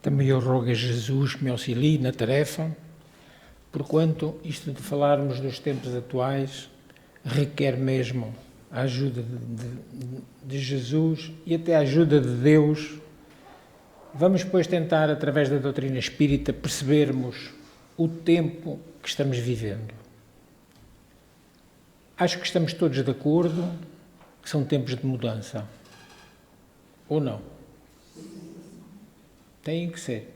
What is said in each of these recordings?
Também eu rogo a Jesus que me auxilie na tarefa, porquanto isto de falarmos dos tempos atuais requer mesmo a ajuda de Jesus e até a ajuda de Deus. Vamos, pois, tentar, através da doutrina espírita, percebermos o tempo que estamos vivendo. Acho que estamos todos de acordo que são tempos de mudança. Ou não? Têm que ser.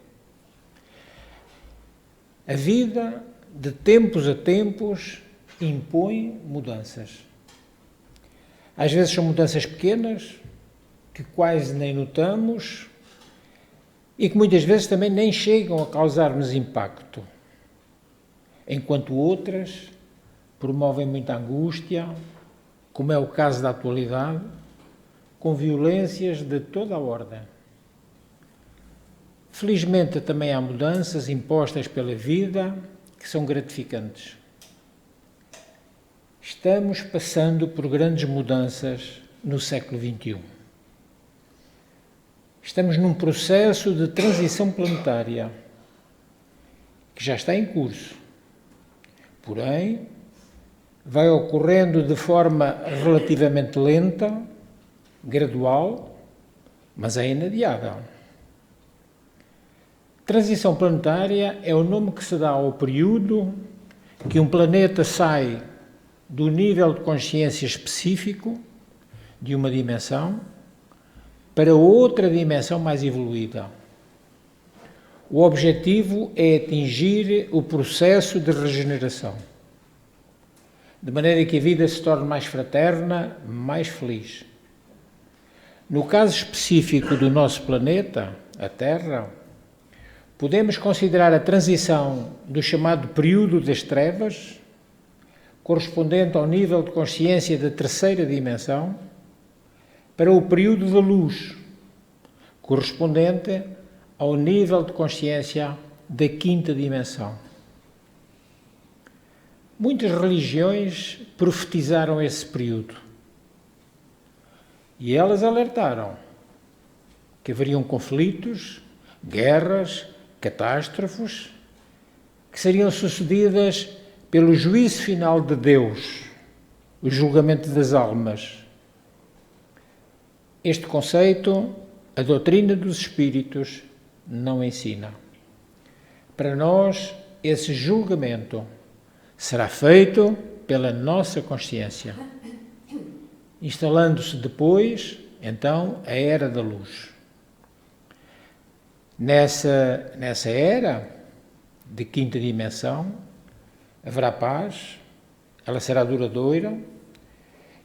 A vida, de tempos a tempos, impõe mudanças. Às vezes são mudanças pequenas, que quase nem notamos e que muitas vezes também nem chegam a causar-nos impacto, enquanto outras promovem muita angústia, como é o caso da atualidade, com violências de toda a ordem. Felizmente também há mudanças impostas pela vida que são gratificantes. Estamos passando por grandes mudanças no século XXI. Estamos num processo de transição planetária que já está em curso. Porém, vai ocorrendo de forma relativamente lenta, gradual, mas é inadiável. Transição planetária é o nome que se dá ao período que um planeta sai do nível de consciência específico de uma dimensão para outra dimensão mais evoluída. O objetivo é atingir o processo de regeneração, de maneira que a vida se torne mais fraterna, mais feliz. No caso específico do nosso planeta, a Terra, podemos considerar a transição do chamado período das trevas, correspondente ao nível de consciência da terceira dimensão, para o período da luz, correspondente ao nível de consciência da quinta dimensão. Muitas religiões profetizaram esse período e elas alertaram que haveriam conflitos, guerras, catástrofes, que seriam sucedidas pelo juízo final de Deus, o julgamento das almas. Este conceito, a doutrina dos espíritos não ensina. Para nós, esse julgamento será feito pela nossa consciência, instalando-se depois, então, a era da luz. Nessa era de quinta dimensão, haverá paz, ela será duradoura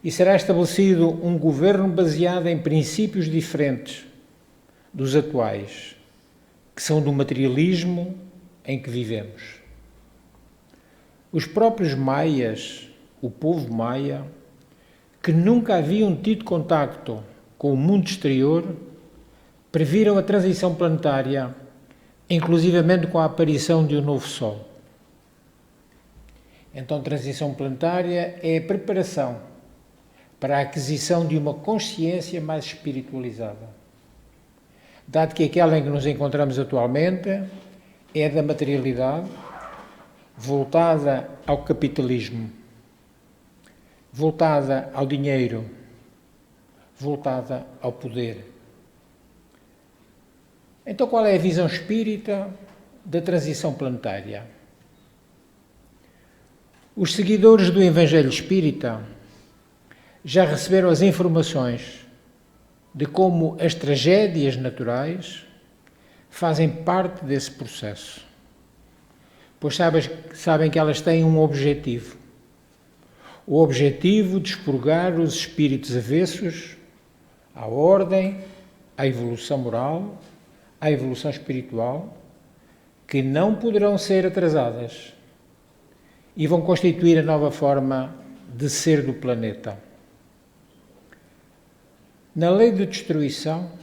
e será estabelecido um governo baseado em princípios diferentes dos atuais, que são do materialismo em que vivemos. Os próprios maias, o povo maia, que nunca haviam tido contacto com o mundo exterior, previram a transição planetária, inclusivamente com a aparição de um novo Sol. Então, transição planetária é a preparação para a aquisição de uma consciência mais espiritualizada. Dado que aquela em que nos encontramos atualmente é da materialidade, voltada ao capitalismo, voltada ao dinheiro, voltada ao poder. Então, qual é a visão espírita da transição planetária? Os seguidores do Evangelho Espírita já receberam as informações de como as tragédias naturais fazem parte desse processo, pois sabem que elas têm um objetivo. O objetivo de expurgar os espíritos avessos à ordem, à evolução moral, à evolução espiritual, que não poderão ser atrasadas e vão constituir a nova forma de ser do planeta. Na lei de destruição,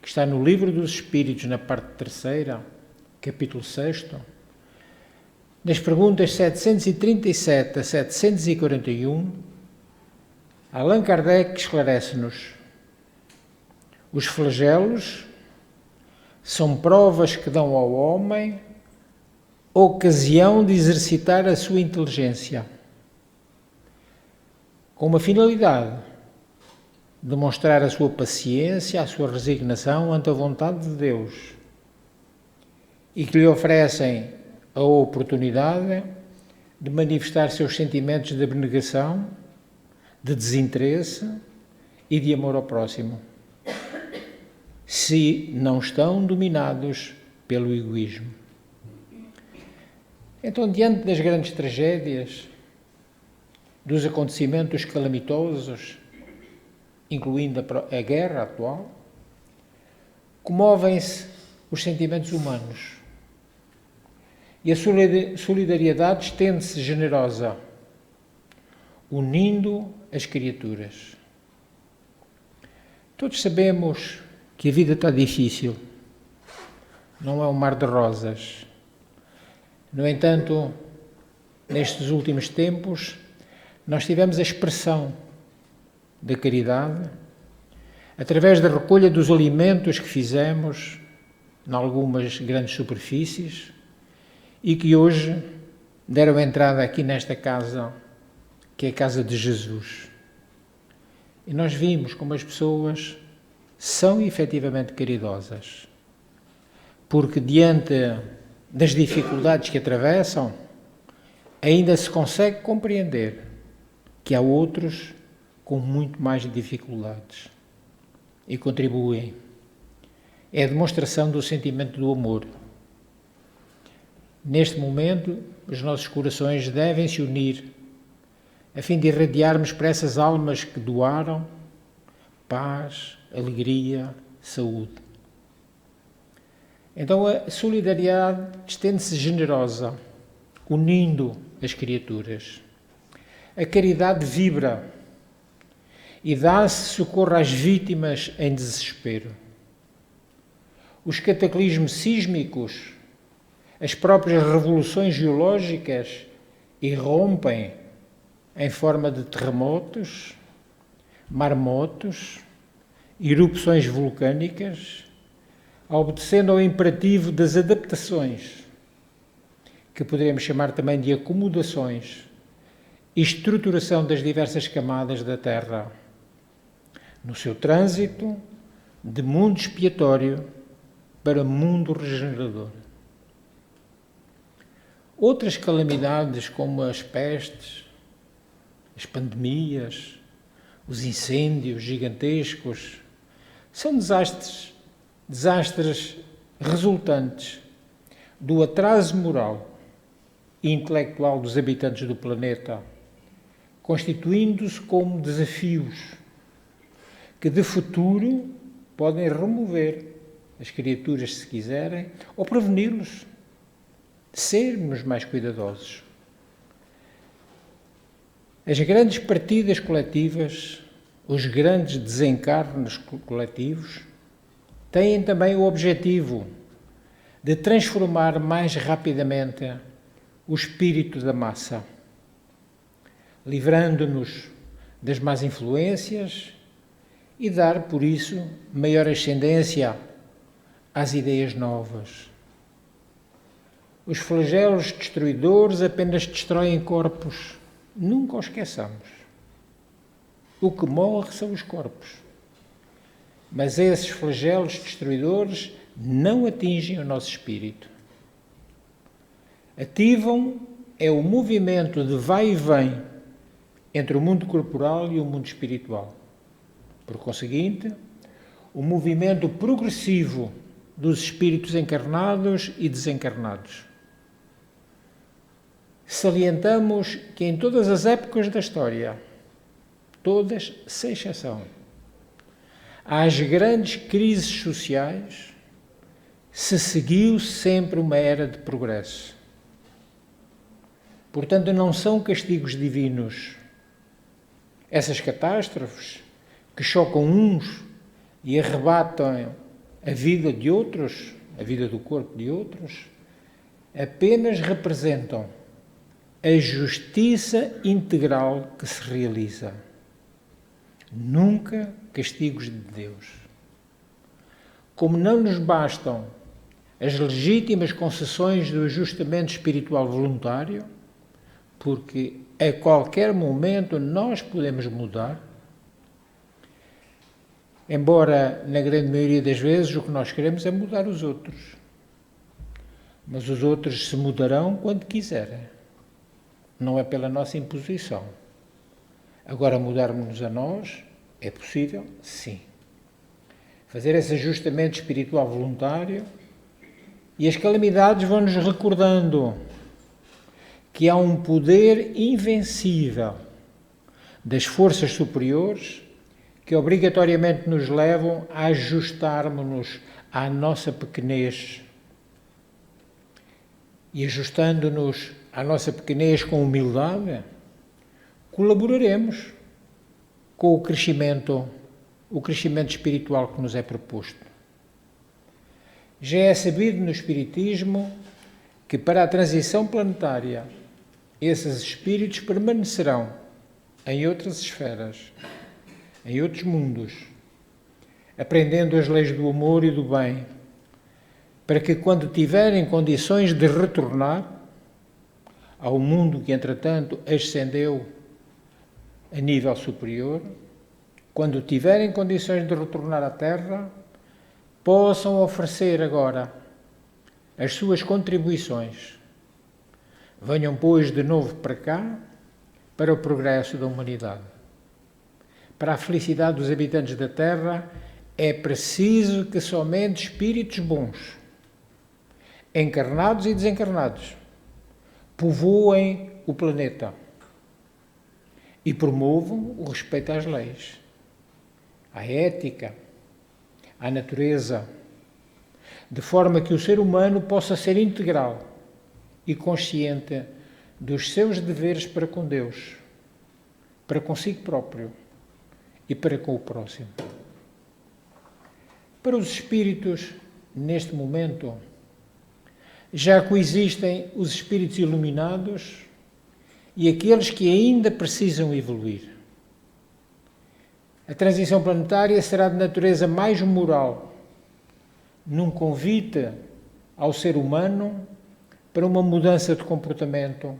que está no Livro dos Espíritos, na parte 3ª, capítulo 6º, nas perguntas 737 a 741, Allan Kardec esclarece-nos: os flagelos São provas que dão ao homem ocasião de exercitar a sua inteligência, com uma finalidade: demonstrar a sua paciência, a sua resignação ante a vontade de Deus, e que lhe oferecem a oportunidade de manifestar seus sentimentos de abnegação, de desinteresse e de amor ao próximo, se não estão dominados pelo egoísmo. Então, diante das grandes tragédias, dos acontecimentos calamitosos, incluindo a guerra atual, comovem-se os sentimentos humanos e a solidariedade estende-se generosa, unindo as criaturas. Todos sabemos que a vida está difícil, não é um mar de rosas. No entanto, nestes últimos tempos, nós tivemos a expressão da caridade através da recolha dos alimentos que fizemos em algumas grandes superfícies e que hoje deram entrada aqui nesta casa, que é a casa de Jesus. E nós vimos como as pessoas são efetivamente caridosas, porque diante das dificuldades que atravessam, ainda se consegue compreender que há outros com muito mais dificuldades e contribuem. É a demonstração do sentimento do amor. Neste momento, os nossos corações devem se unir a fim de irradiarmos para essas almas que doaram paz, alegria, saúde. Então a solidariedade estende-se generosa, unindo as criaturas. A caridade vibra e dá-se socorro às vítimas em desespero. Os cataclismos sísmicos, as próprias revoluções geológicas irrompem em forma de terremotos, marmotos, erupções vulcânicas, obedecendo ao imperativo das adaptações, que poderemos chamar também de acomodações, e estruturação das diversas camadas da Terra, no seu trânsito de mundo expiatório para mundo regenerador. Outras calamidades, como as pestes, as pandemias, os incêndios gigantescos, são desastres resultantes do atraso moral e intelectual dos habitantes do planeta, constituindo-se como desafios que de futuro podem remover as criaturas, se quiserem, ou preveni-los, sermos mais cuidadosos. As grandes partidas coletivas, os grandes desencarnes coletivos, têm também o objetivo de transformar mais rapidamente o espírito da massa, livrando-nos das más influências e dar, por isso, maior ascendência às ideias novas. Os flagelos destruidores apenas destroem corpos, nunca os esqueçamos. O que morre são os corpos. Mas esses flagelos destruidores não atingem o nosso espírito. Ativam o movimento de vai e vem entre o mundo corporal e o mundo espiritual. Por conseguinte, o movimento progressivo dos espíritos encarnados e desencarnados. Salientamos que em todas as épocas da história, todas sem exceção, às grandes crises sociais, se seguiu sempre uma era de progresso. Portanto, não são castigos divinos. Essas catástrofes que chocam uns e arrebatam a vida de outros, a vida do corpo de outros, apenas representam a justiça integral que se realiza. Nunca castigos de Deus. Como não nos bastam as legítimas concessões do ajustamento espiritual voluntário, porque a qualquer momento nós podemos mudar, embora na grande maioria das vezes o que nós queremos é mudar os outros. Mas os outros se mudarão quando quiserem. Não é pela nossa imposição. Agora, mudarmos-nos a nós, é possível? Sim. Fazer esse ajustamento espiritual voluntário, e as calamidades vão-nos recordando que há um poder invencível das forças superiores que obrigatoriamente nos levam a ajustarmos-nos à nossa pequenez. E ajustando-nos à nossa pequenez com humildade, colaboraremos com o crescimento espiritual que nos é proposto. Já é sabido no Espiritismo que para a transição planetária esses espíritos permanecerão em outras esferas, em outros mundos, aprendendo as leis do amor e do bem, para que quando tiverem condições de retornar ao mundo que entretanto ascendeu a nível superior, quando tiverem condições de retornar à Terra, possam oferecer agora as suas contribuições. Venham, pois, de novo para cá, para o progresso da humanidade. Para a felicidade dos habitantes da Terra, é preciso que somente espíritos bons, encarnados e desencarnados, povoem o planeta e promovam o respeito às leis, à ética, à natureza, de forma que o ser humano possa ser integral e consciente dos seus deveres para com Deus, para consigo próprio e para com o próximo. Para os espíritos, neste momento, já coexistem os espíritos iluminados e aqueles que ainda precisam evoluir. A transição planetária será de natureza mais moral, num convite ao ser humano para uma mudança de comportamento,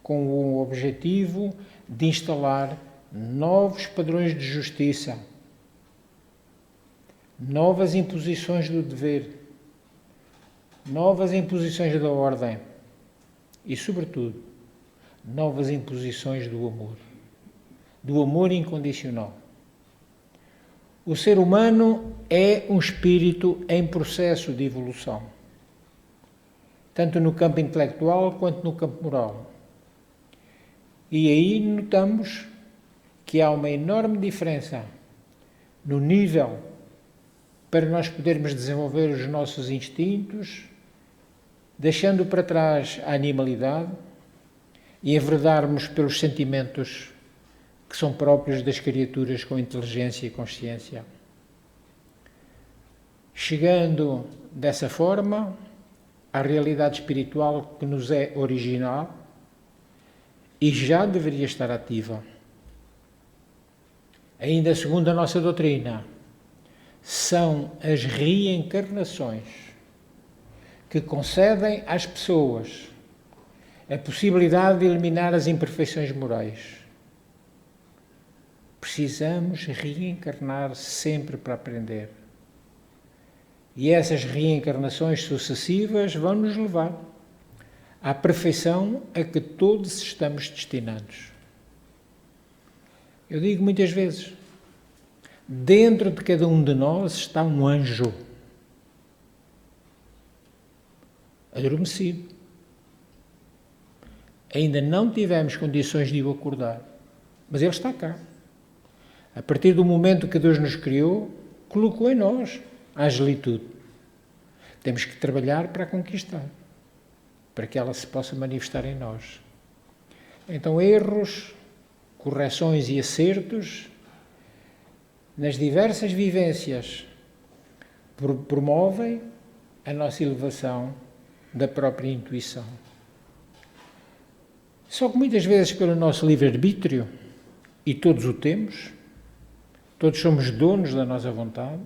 com o objetivo de instalar novos padrões de justiça, novas imposições do dever, novas imposições da ordem e, sobretudo, novas imposições do amor incondicional. O ser humano é um espírito em processo de evolução, tanto no campo intelectual quanto no campo moral. E aí notamos que há uma enorme diferença no nível para nós podermos desenvolver os nossos instintos, deixando para trás a animalidade e enverdarmos pelos sentimentos que são próprios das criaturas com inteligência e consciência. Chegando dessa forma à realidade espiritual que nos é original e já deveria estar ativa. Ainda segundo a nossa doutrina, são as reencarnações que concedem às pessoas a possibilidade de eliminar as imperfeições morais. Precisamos reencarnar sempre para aprender. E essas reencarnações sucessivas vão nos levar à perfeição a que todos estamos destinados. Eu digo muitas vezes, dentro de cada um de nós está um anjo adormecido. Ainda não tivemos condições de o acordar, mas ele está cá. A partir do momento que Deus nos criou, colocou em nós a angelitude. Temos que trabalhar para a conquistar, para que ela se possa manifestar em nós. Então, erros, correções e acertos nas diversas vivências promovem a nossa elevação da própria intuição. Só que muitas vezes pelo nosso livre-arbítrio, e todos o temos, todos somos donos da nossa vontade,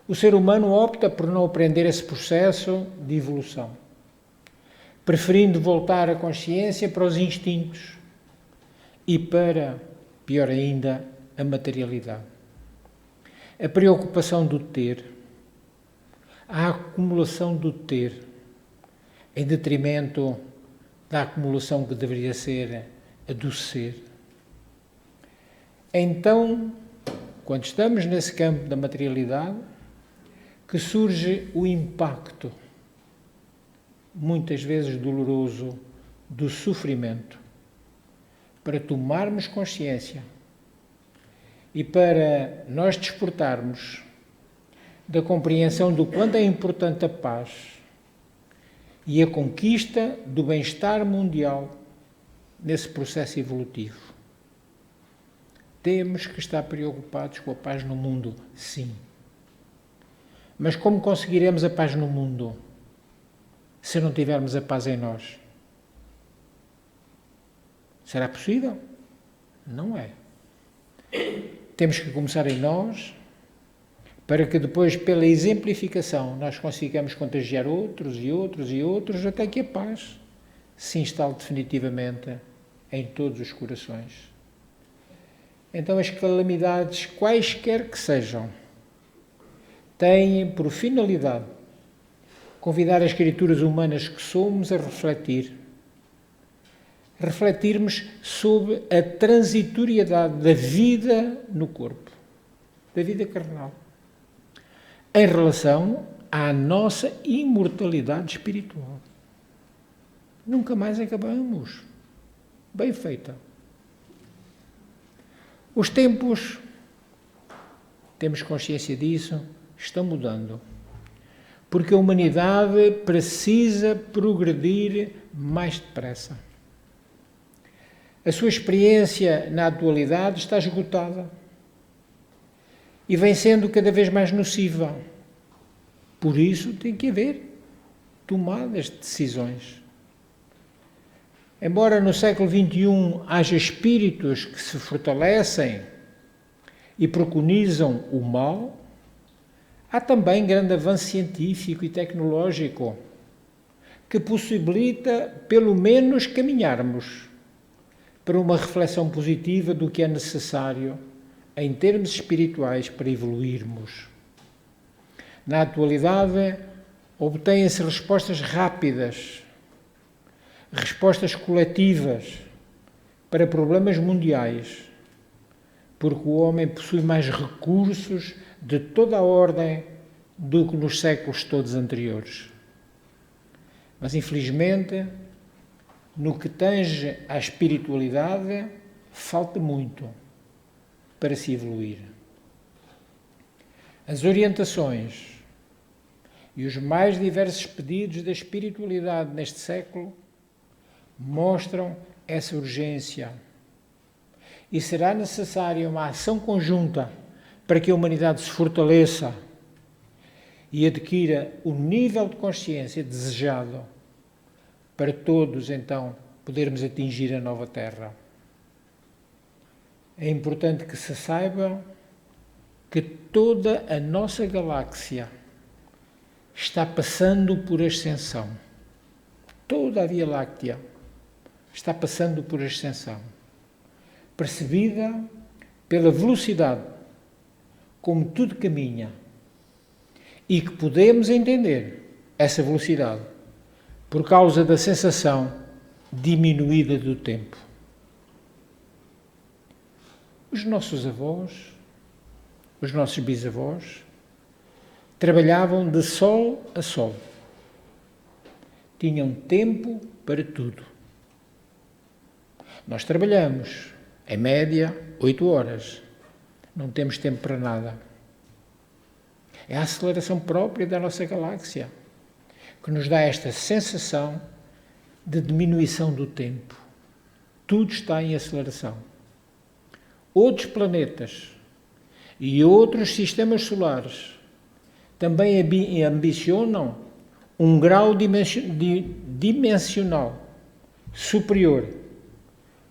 o ser humano opta por não aprender esse processo de evolução, preferindo voltar a consciência para os instintos e para, pior ainda, a materialidade. A preocupação do ter, a acumulação do ter, em detrimento da acumulação que deveria ser a do ser. Então, quando estamos nesse campo da materialidade, que surge o impacto, muitas vezes doloroso, do sofrimento, para tomarmos consciência e para nós despertarmos da compreensão do quanto é importante a paz e a conquista do bem-estar mundial nesse processo evolutivo. Temos que estar preocupados com a paz no mundo, sim. Mas como conseguiremos a paz no mundo se não tivermos a paz em nós? Será possível? Não é. Temos que começar em nós, para que depois, pela exemplificação, nós consigamos contagiar outros e outros e outros, até que a paz se instale definitivamente em todos os corações. Então as calamidades, quaisquer que sejam, têm por finalidade convidar as criaturas humanas que somos a refletirmos sobre a transitoriedade da vida no corpo, da vida carnal, em relação à nossa imortalidade espiritual. Nunca mais acabamos. Bem feita. Os tempos, temos consciência disso, estão mudando. Porque a humanidade precisa progredir mais depressa. A sua experiência na atualidade está esgotada e vem sendo cada vez mais nociva. Por isso tem que haver tomadas de decisões. Embora no século XXI haja espíritos que se fortalecem e preconizam o mal, há também grande avanço científico e tecnológico que possibilita, pelo menos, caminharmos para uma reflexão positiva do que é necessário em termos espirituais para evoluirmos. Na atualidade, obtêm-se respostas rápidas, respostas coletivas para problemas mundiais, porque o homem possui mais recursos de toda a ordem do que nos séculos todos anteriores. Mas, infelizmente, no que tange à espiritualidade, falta muito para se evoluir. As orientações e os mais diversos pedidos da espiritualidade neste século mostram essa urgência. E será necessária uma ação conjunta para que a humanidade se fortaleça e adquira o nível de consciência desejado para todos, então, podermos atingir a nova Terra. É importante que se saiba que toda a nossa galáxia está passando por ascensão. Toda a Via Láctea está passando por ascensão, percebida pela velocidade como tudo caminha, e que podemos entender essa velocidade por causa da sensação diminuída do tempo. Os nossos avós, os nossos bisavós, trabalhavam de sol a sol. Tinham tempo para tudo. Nós trabalhamos, em média, 8 horas. Não temos tempo para nada. É a aceleração própria da nossa galáxia que nos dá esta sensação de diminuição do tempo. Tudo está em aceleração. Outros planetas e outros sistemas solares também ambicionam um grau dimensional superior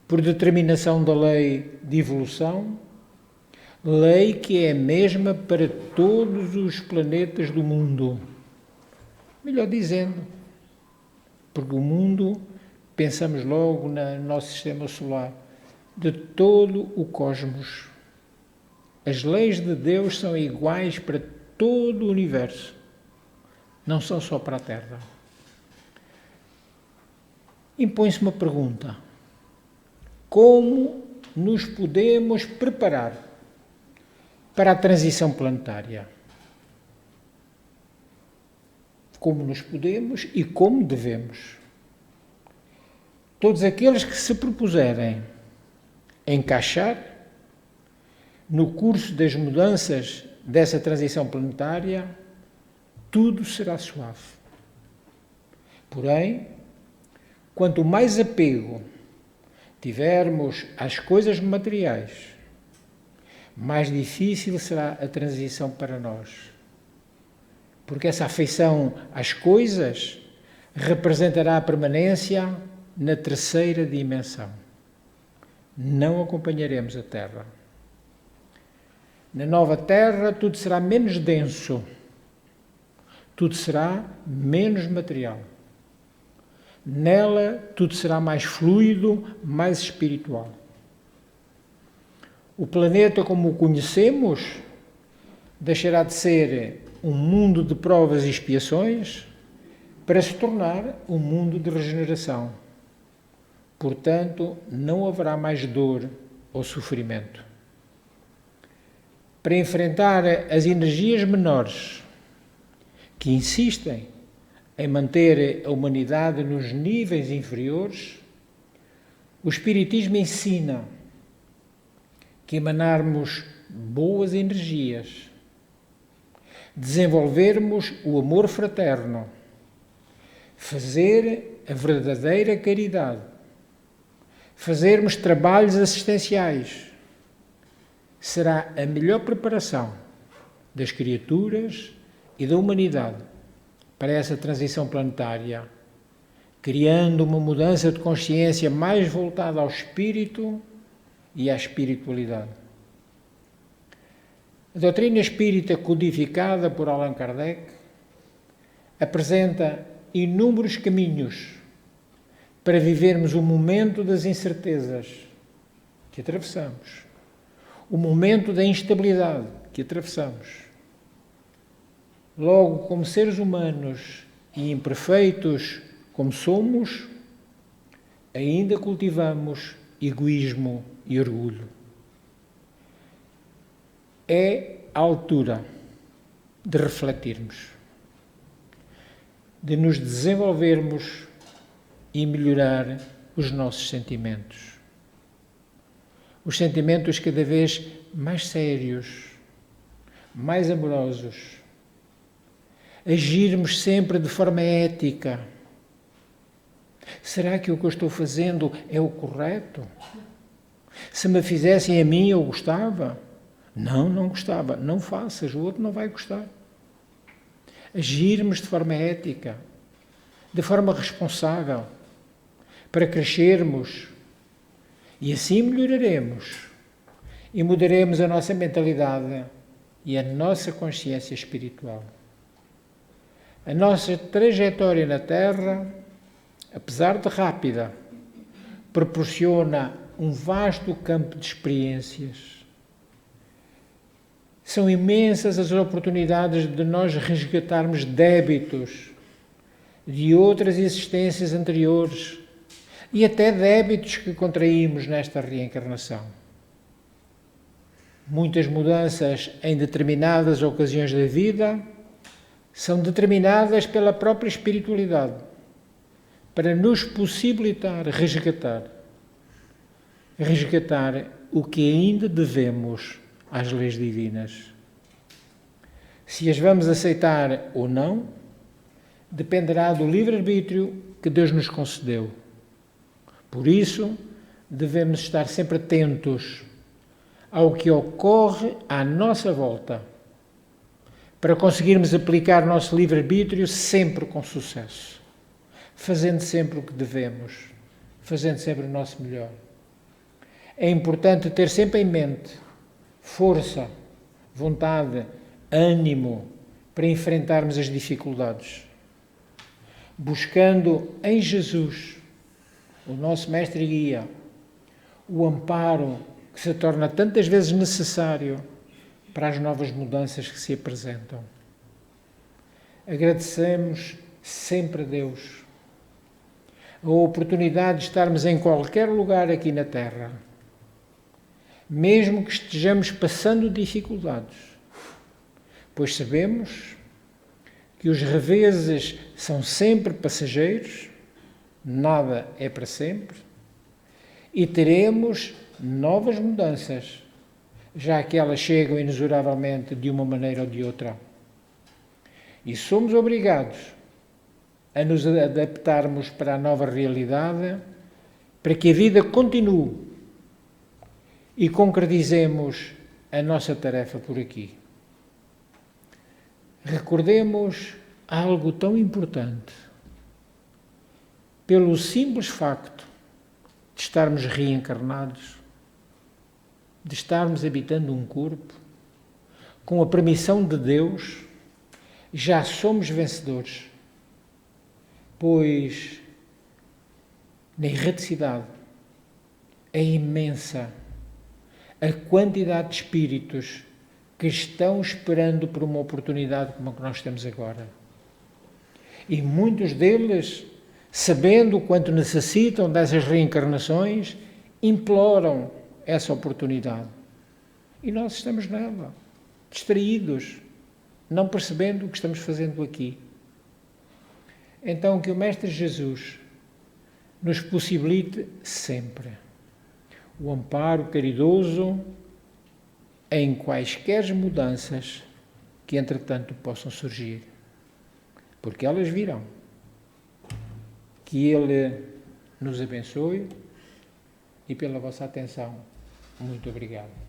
por determinação da lei de evolução lei que é a mesma para todos os planetas do mundo. Melhor dizendo, porque o mundo, pensamos logo no nosso sistema solar, de todo o cosmos. As leis de Deus são iguais para todo o universo, não são só para a Terra. Impõe-se uma pergunta: como nos podemos preparar para a transição planetária? Como nos podemos e como devemos? Todos aqueles que se propuserem encaixar no curso das mudanças dessa transição planetária, tudo será suave. Porém, quanto mais apego tivermos às coisas materiais, mais difícil será a transição para nós. Porque essa afeição às coisas representará a permanência na terceira dimensão. Não acompanharemos a Terra. Na nova Terra tudo será menos denso, tudo será menos material. Nela tudo será mais fluido, mais espiritual. O planeta como o conhecemos deixará de ser um mundo de provas e expiações para se tornar um mundo de regeneração. Portanto, não haverá mais dor ou sofrimento. Para enfrentar as energias menores que insistem em manter a humanidade nos níveis inferiores, o Espiritismo ensina que emanarmos boas energias, desenvolvermos o amor fraterno, fazer a verdadeira caridade, fazermos trabalhos assistenciais, será a melhor preparação das criaturas e da humanidade para essa transição planetária, criando uma mudança de consciência mais voltada ao espírito e à espiritualidade. A doutrina espírita codificada por Allan Kardec apresenta inúmeros caminhos para vivermos o momento das incertezas que atravessamos, o momento da instabilidade que atravessamos. Logo, como seres humanos e imperfeitos como somos, ainda cultivamos egoísmo e orgulho. É a altura de refletirmos, de nos desenvolvermos e melhorar os nossos sentimentos. Os sentimentos cada vez mais sérios, mais amorosos. Agirmos sempre de forma ética. Será que o que eu estou fazendo é o correto? Se me fizessem a mim, eu gostava? Não, não gostava. Não faças, o outro não vai gostar. Agirmos de forma ética, de forma responsável, para crescermos, e assim melhoraremos e mudaremos a nossa mentalidade e a nossa consciência espiritual. A nossa trajetória na Terra, apesar de rápida, proporciona um vasto campo de experiências. São imensas as oportunidades de nós resgatarmos débitos de outras existências anteriores e até débitos que contraímos nesta reencarnação. Muitas mudanças em determinadas ocasiões da vida são determinadas pela própria espiritualidade, para nos possibilitar resgatar o que ainda devemos às leis divinas. Se as vamos aceitar ou não, dependerá do livre-arbítrio que Deus nos concedeu. Por isso, devemos estar sempre atentos ao que ocorre à nossa volta, para conseguirmos aplicar o nosso livre-arbítrio sempre com sucesso, fazendo sempre o que devemos, fazendo sempre o nosso melhor. É importante ter sempre em mente força, vontade, ânimo para enfrentarmos as dificuldades, buscando em Jesus, o nosso mestre e guia, o amparo que se torna tantas vezes necessário para as novas mudanças que se apresentam. Agradecemos sempre a Deus a oportunidade de estarmos em qualquer lugar aqui na Terra, mesmo que estejamos passando dificuldades, pois sabemos que os reveses são sempre passageiros, nada é para sempre, e teremos novas mudanças, já que elas chegam inexoravelmente de uma maneira ou de outra. E somos obrigados a nos adaptarmos para a nova realidade, para que a vida continue e concretizemos a nossa tarefa por aqui. Recordemos algo tão importante. Pelo simples facto de estarmos reencarnados, de estarmos habitando um corpo, com a permissão de Deus, já somos vencedores, pois na erraticidade é imensa a quantidade de espíritos que estão esperando por uma oportunidade como a que nós temos agora. E muitos deles, sabendo o quanto necessitam dessas reencarnações, imploram essa oportunidade. E nós estamos nela, distraídos, não percebendo o que estamos fazendo aqui. Então, que o Mestre Jesus nos possibilite sempre o amparo caridoso em quaisquer mudanças que, entretanto, possam surgir, porque elas virão. Que Ele nos abençoe e pela vossa atenção. Muito obrigado.